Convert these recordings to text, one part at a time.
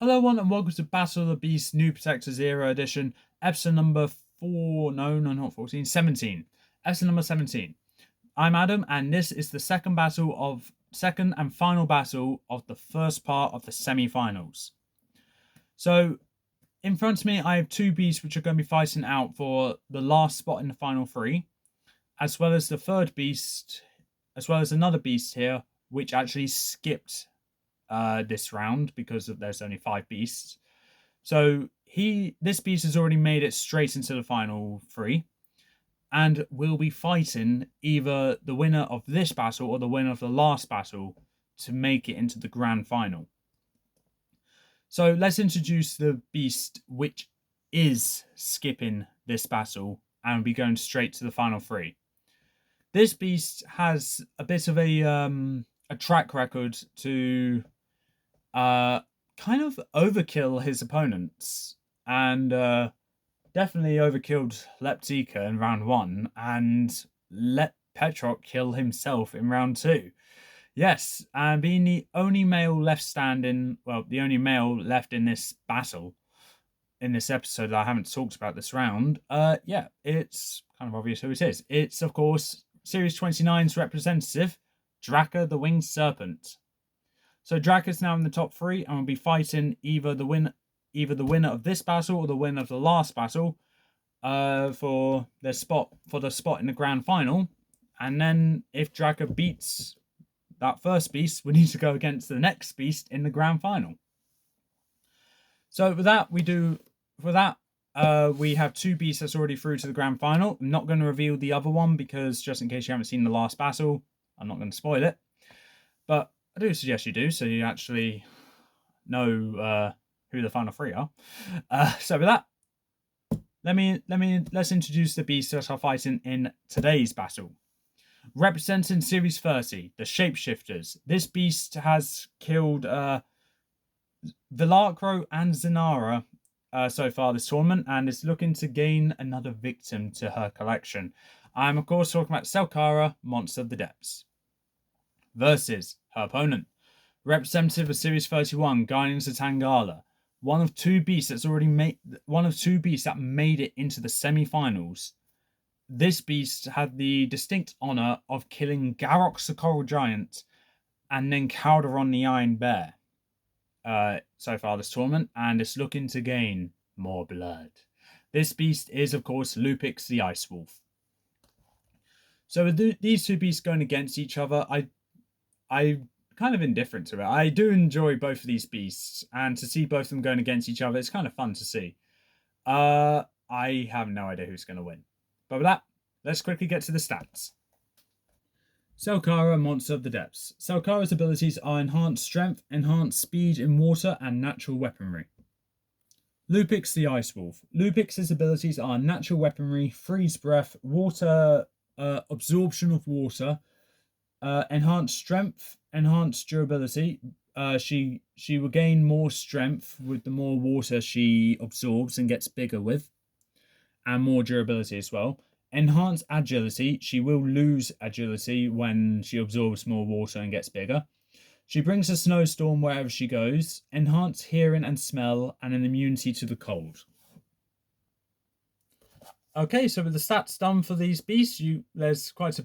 Hello, everyone, and welcome to Battle of the Beast New Protector Zero Edition, episode number 4. No, not 14, 17. Episode number 17. I'm Adam, and this is the second and final battle of the first part of the semi-finals. So, in front of me, I have two beasts which are going to be fighting out for the last spot in the final three, as well as the third beast, as well as another beast here, which actually skipped this round because there's only 5 beasts. So this beast has already made it straight into the final three, and will be fighting either the winner of this battle or the winner of the last battle to make it into the grand final. So let's introduce the beast which is skipping this battle and will be going straight to the final three. This beast has a bit of a track record to kind of overkill his opponents, and definitely overkilled Leptika in round 1 and let Petrock kill himself in round 2. Yes, and being the only male left standing, well, the only male left in this battle, in this episode that I haven't talked about this round, yeah, it's kind of obvious who it is. It's, of course, Series 29's representative, Draka the Winged Serpent. So Draka's now in the top 3 and will be fighting either the winner of this battle or the winner of the last battle for the spot in the grand final. And then if Draka beats that first beast, we need to go against the next beast in the grand final. So with that, we have 2 beasts that's already through to the grand final. I'm not going to reveal the other one because just in case you haven't seen the last battle, I'm not going to spoil it. But I do suggest you do, so you actually know who the final 3 are. So with that, let's introduce the beasts that are fighting in today's battle. Representing Series 30, the Shapeshifters. This beast has killed Velacro and Zenara so far this tournament, and is looking to gain another victim to her collection. I'm of course talking about Selkara, Monster of the Depths, versus her opponent, representative of Series 31, Guardians of Tangala, one of two beasts that made it into the semi-finals. This beast had the distinct honor of killing Garrox the Coral Giant and then Calderon the Iron Bear so far this tournament, and is looking to gain more blood. This beast is, of course, Lupix the Ice Wolf. So with these two beasts going against each other, I kind of indifferent to it. I do enjoy both of these beasts, and to see both of them going against each other, it's kind of fun to see. I have no idea who's going to win. But with that, let's quickly get to the stats. Selkara, Monster of the Depths. Selkara's abilities are Enhanced Strength, Enhanced Speed in Water, and Natural Weaponry. Lupix the Ice Wolf. Lupix's abilities are Natural Weaponry, Freeze Breath, Water, Absorption of Water, Enhanced Strength, Enhanced Durability. She will gain more strength with the more water she absorbs and gets bigger with, and more durability as well. Enhanced Agility. She will lose agility when she absorbs more water and gets bigger. She brings a snowstorm wherever she goes. Enhanced Hearing and Smell, and an immunity to the cold. Okay, so with the stats done for these beasts, there's quite a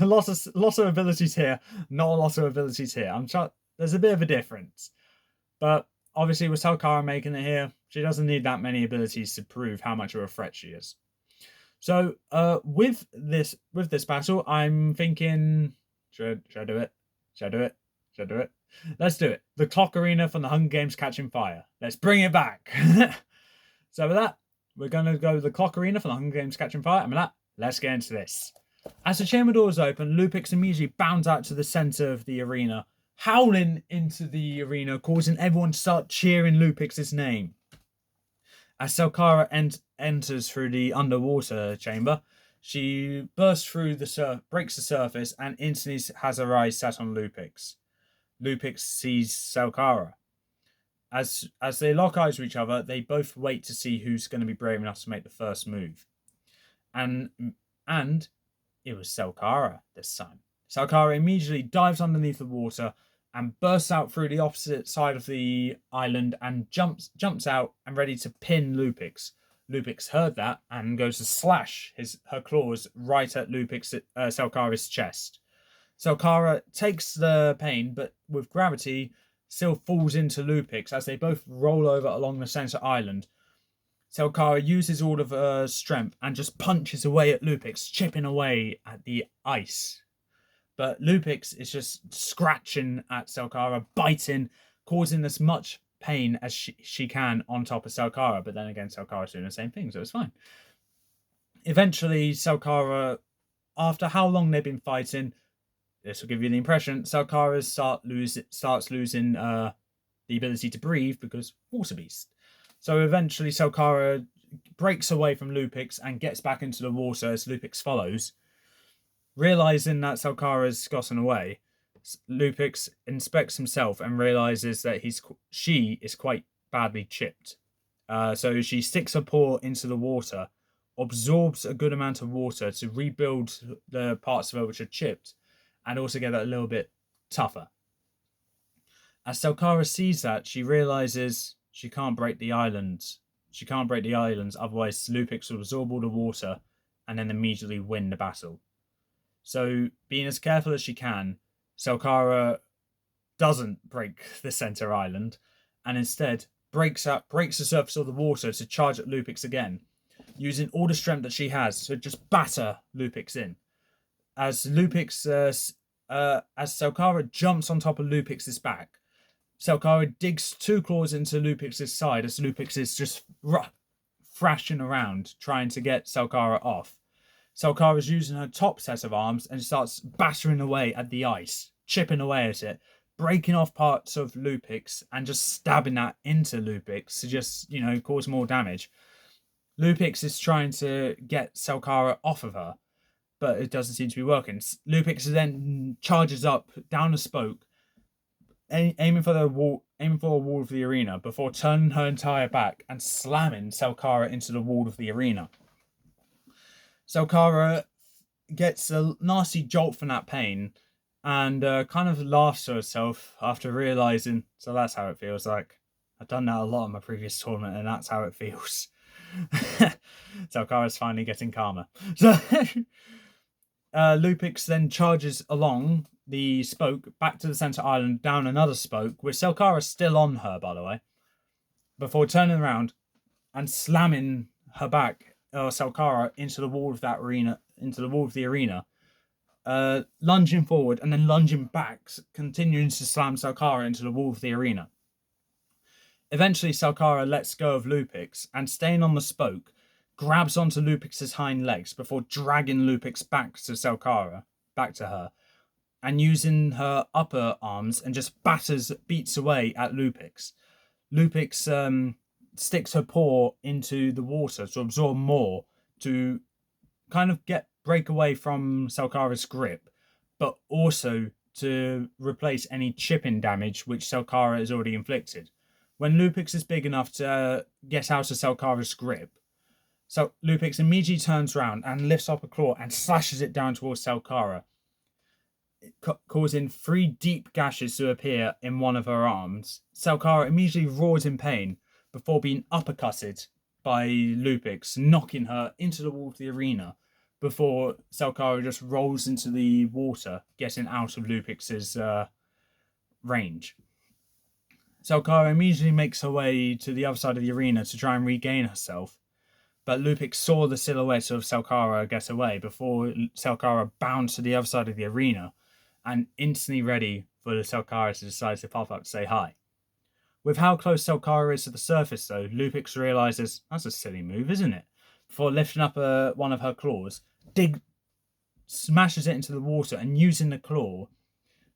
lot of abilities here. Not a lot of abilities here. There's a bit of a difference, but obviously with Selkara making it here, she doesn't need that many abilities to prove how much of a threat she is. So with this battle, I'm thinking, should I do it? Should I do it? Let's do it. The clock arena from the Hunger Games Catching Fire. Let's bring it back. So with that, we're going to go to the clock arena for the Hunger Games Catching Fire. And with that, let's get into this. As the chamber doors open, Lupix immediately bounds out to the center of the arena, howling into the arena, causing everyone to start cheering Lupix's name. As Selkara enters through the underwater chamber, she bursts through breaks the surface, and instantly has her eyes set on Lupix. Lupix sees Selkara. As they lock eyes with each other, they both wait to see who's going to be brave enough to make the first move. And it was Selkara this time. Selkara immediately dives underneath the water, and bursts out through the opposite side of the island and jumps out and ready to pin Lupix. Lupix heard that and goes to slash her claws right at Selkara's chest. Selkara takes the pain, but with gravity, still falls into Lupix as they both roll over along the center island. Selkara uses all of her strength and just punches away at Lupix, chipping away at the ice. But Lupix is just scratching at Selkara, biting, causing as much pain as she can on top of Selkara. But then again, Selkara's doing the same thing, so it's fine. Eventually, Selkara, after how long they've been fighting, this will give you the impression, Selkara starts losing the ability to breathe because water beast. So eventually Selkara breaks away from Lupix and gets back into the water as Lupix follows. Realizing that Selkara's gotten away, Lupix inspects himself and realizes that she is quite badly chipped. So she sticks her paw into the water, absorbs a good amount of water to rebuild the parts of her which are chipped, and also get it a little bit tougher. As Selkara sees that, she realizes she can't break the islands. She can't break the islands, otherwise Lupix will absorb all the water and then immediately win the battle. So, being as careful as she can, Selkara doesn't break the center island and instead breaks the surface of the water to charge at Lupix again, using all the strength that she has to just batter Lupix in. As Selkara jumps on top of Lupix's back, Selkara digs two claws into Lupix's side as Lupix is just thrashing around trying to get Selkara off. Selkara is using her top set of arms and starts battering away at the ice, chipping away at it, breaking off parts of Lupix and just stabbing that into Lupix to just, cause more damage. Lupix is trying to get Selkara off of her, but it doesn't seem to be working. Lupix then charges up down a spoke, aiming for a wall of the arena before turning her entire back and slamming Selkara into the wall of the arena. Selkara gets a nasty jolt from that pain and kind of laughs to herself after realizing, so that's how it feels like. I've done that a lot in my previous tournament and that's how it feels. Selkara's finally getting calmer. So Lupix then charges along the spoke back to the center island down another spoke with Selkara still on her, by the way, before turning around and slamming her back, Selkara, into the wall of the arena, lunging forward and then lunging back, continuing to slam Selkara into the wall of the arena. Eventually, Selkara lets go of Lupix and, staying on the spoke, grabs onto Lupix's hind legs before dragging Lupix back to her, and using her upper arms and just beats away at Lupix. Lupix sticks her paw into the water to absorb more, to kind of break away from Selkara's grip, but also to replace any chipping damage which Selkara has already inflicted. When Lupix is big enough to get out of Selkara's grip, so Lupix immediately turns around and lifts up a claw and slashes it down towards Selkara, causing 3 deep gashes to appear in one of her arms. Selkara immediately roars in pain before being uppercutted by Lupix, knocking her into the wall of the arena before Selkara just rolls into the water, getting out of Lupix's range. Selkara immediately makes her way to the other side of the arena to try and regain herself, but Lupix saw the silhouette of Selkara get away before Selkara bounced to the other side of the arena and instantly ready for the Selkara to decide to pop up to say hi. With how close Selkara is to the surface, though, Lupix realizes that's a silly move, isn't it? Before lifting up one of her claws, smashes it into the water and, using the claw,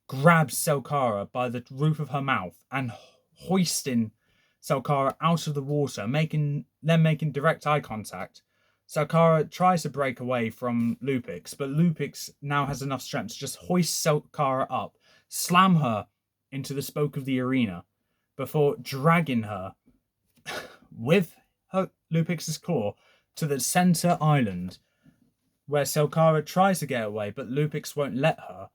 grabs Selkara by the roof of her mouth and hoisting Selkara out of the water, making direct eye contact. Selkara tries to break away from Lupix, but Lupix now has enough strength to just hoist Selkara up, slam her into the spoke of the arena, before dragging her with her Lupix's claw to the center island, where Selkara tries to get away, but Lupix won't let her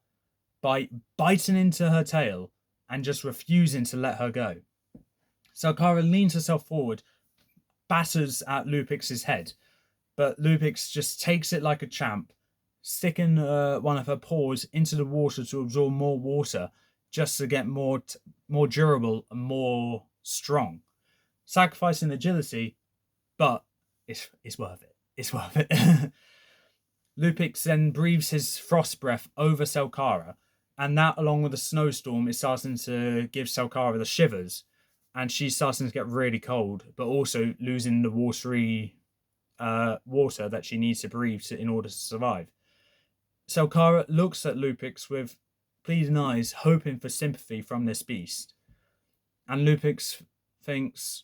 by biting into her tail and just refusing to let her go. Selkara leans herself forward, batters at Lupix's head, but Lupix just takes it like a champ, sticking one of her paws into the water to absorb more water, just to get more durable and more strong. Sacrificing agility, but it's worth it. It's worth it. Lupix then breathes his frost breath over Selkara, and that, along with the snowstorm, is starting to give Selkara the shivers, and she's starting to get really cold, but also losing the watery water that she needs to breathe in order to survive. Selkara looks at Lupix with pleading eyes, hoping for sympathy from this beast. And Lupix thinks,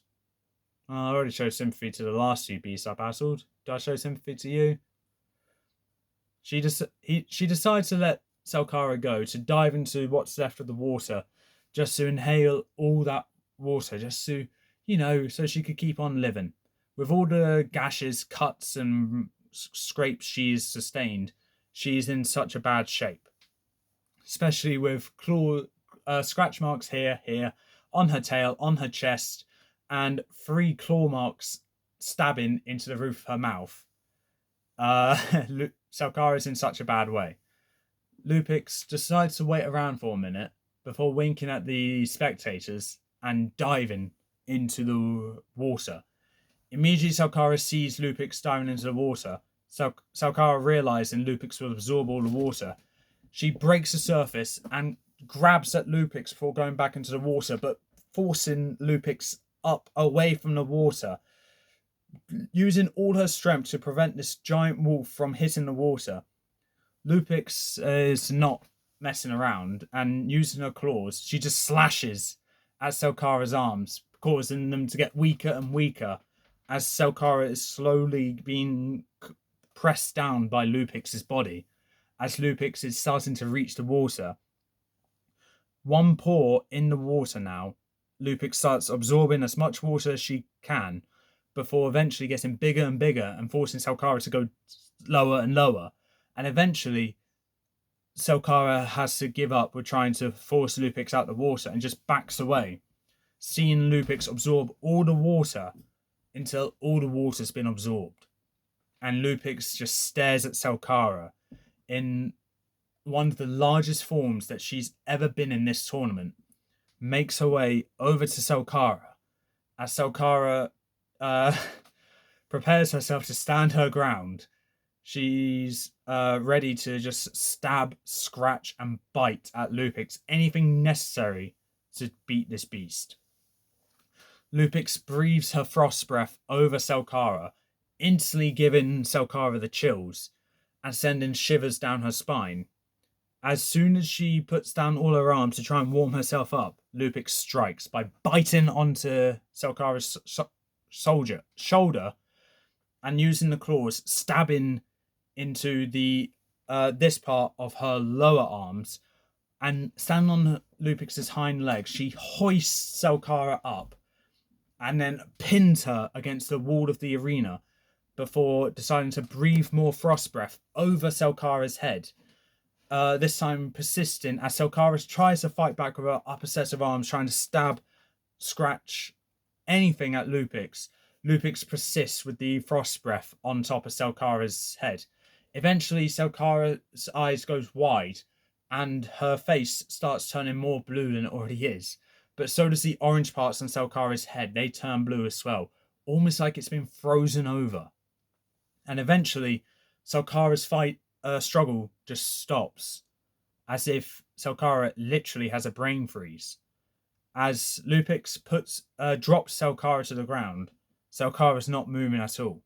I already showed sympathy to the last two beasts I battled. Did I show sympathy to you? She decides to let Selkara go, to dive into what's left of the water, just to inhale all that water, just to, so she could keep on living. With all the gashes, cuts, and scrapes she's sustained, she's in such a bad shape. Especially with scratch marks here, on her tail, on her chest, and 3 claw marks stabbing into the roof of her mouth. Selkara is in such a bad way. Lupix decides to wait around for a minute before winking at the spectators and diving into the water. Immediately, Selkara sees Lupix diving into the water. Selkara, realizing Lupix will absorb all the water, she breaks the surface and grabs at Lupix before going back into the water, but forcing Lupix up away from the water, using all her strength to prevent this giant wolf from hitting the water. Lupix is not messing around, and using her claws, she just slashes at Selkara's arms, causing them to get weaker and weaker as Selkara is slowly being pressed down by Lupix's body, as Lupix is starting to reach the water. One paw in the water now, Lupix starts absorbing as much water as she can, before eventually getting bigger and bigger and forcing Selkara to go lower and lower. And eventually, Selkara has to give up with trying to force Lupix out the water and just backs away, seeing Lupix absorb all the water until all the water's been absorbed. And Lupix just stares at Selkara in one of the largest forms that she's ever been in this tournament, makes her way over to Selkara, as Selkara prepares herself to stand her ground. She's ready to just stab, scratch, and bite at Lupix, anything necessary to beat this beast. Lupix breathes her frost breath over Selkara, instantly giving Selkara the chills and sending shivers down her spine. As soon as she puts down all her arms to try and warm herself up, Lupix strikes by biting onto Selkara's shoulder and using the claws, stabbing into the this part of her lower arms, and standing on Lupix's hind legs, she hoists Selkara up and then pins her against the wall of the arena before deciding to breathe more frost breath over Selkara's head. This time persisting as Selkara tries to fight back with her upper set of arms, trying to stab, scratch, anything at Lupix. Lupix persists with the frost breath on top of Selkara's head. Eventually, Selkara's eyes goes wide and her face starts turning more blue than it already is. But so does the orange parts on Selkara's head. They turn blue as well, almost like it's been frozen over. And eventually, Selkara's struggle just stops, as if Selkara literally has a brain freeze. As Lupix drops Selkara to the ground, Selkara's not moving at all.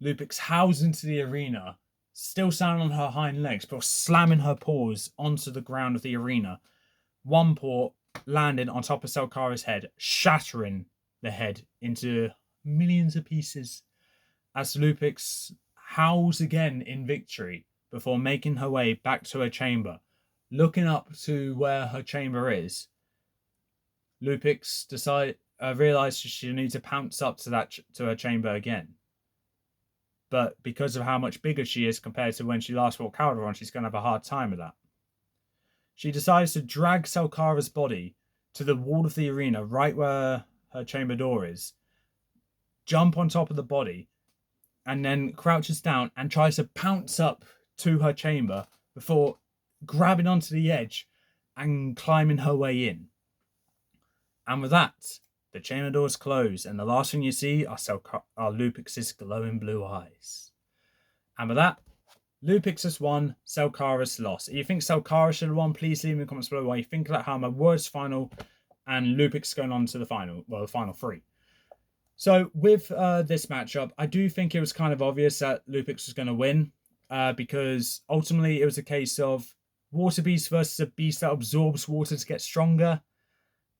Lupix howls into the arena, still standing on her hind legs, but slamming her paws onto the ground of the arena. One paw landing on top of Selkara's head, shattering the head into millions of pieces, as Lupix howls again in victory before making her way back to her chamber. Looking up to where her chamber is, Lupix realizes she needs to pounce up to her chamber again. But because of how much bigger she is compared to when she last fought Calderon, she's going to have a hard time with that. she decides to drag Selkara's body to the wall of the arena, right where her chamber door is, jump on top of the body, and then crouches down and tries to pounce up to her chamber before grabbing onto the edge and climbing her way in. And with that, the chamber doors close, and the last thing you see are Lupix's glowing blue eyes. And with that, Lupix has won, Selkara's lost. If you think Selkara should have won, please leave in the comments below what you think about how my worst final and Lupix going on to the final, well, the final three. So with this matchup, I do think it was kind of obvious that Lupix was going to win because ultimately it was a case of water beast versus a beast that absorbs water to get stronger.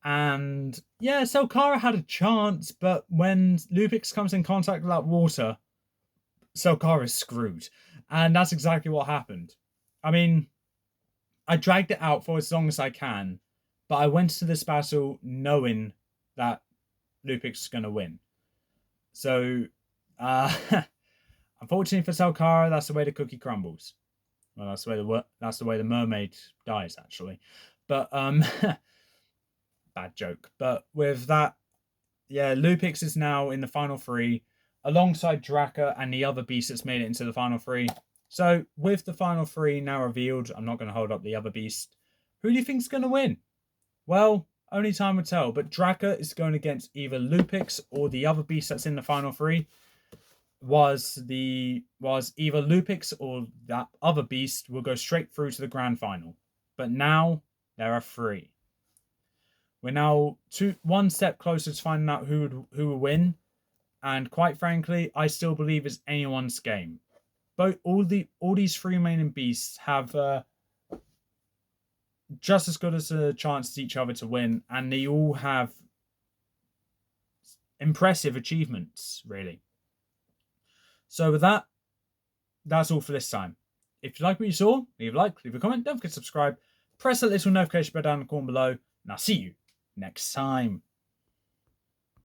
And yeah, Selkara had a chance, but when Lupix comes in contact with that water, Selkara is screwed. And that's exactly what happened. I mean, I dragged it out for as long as I can, but I went to this battle knowing that Lupix was going to win. So, unfortunately for Selkara, that's the way the cookie crumbles. Well, that's the way the mermaid dies, actually. But bad joke. But with that, yeah, Lupix is now in the final three, alongside Draka and the other beast that's made it into the final three. So, with the final three now revealed, I'm not going to hold up the other beast. Who do you think's going to win? Well, only time will tell, but Draka is going against either Lupix or the other beast that's in the final three. Was either Lupix or that other beast will go straight through to the grand final. But now there are three. We're now one step closer to finding out who will win, and quite frankly, I still believe it's anyone's game. All these three remaining beasts have just as good as a chance as each other to win, and they all have impressive achievements, really. So with that, that's all for this time. If you like what you saw, leave a like, leave a comment, don't forget to subscribe, press that little notification bell down in the corner below, and I'll see you next time.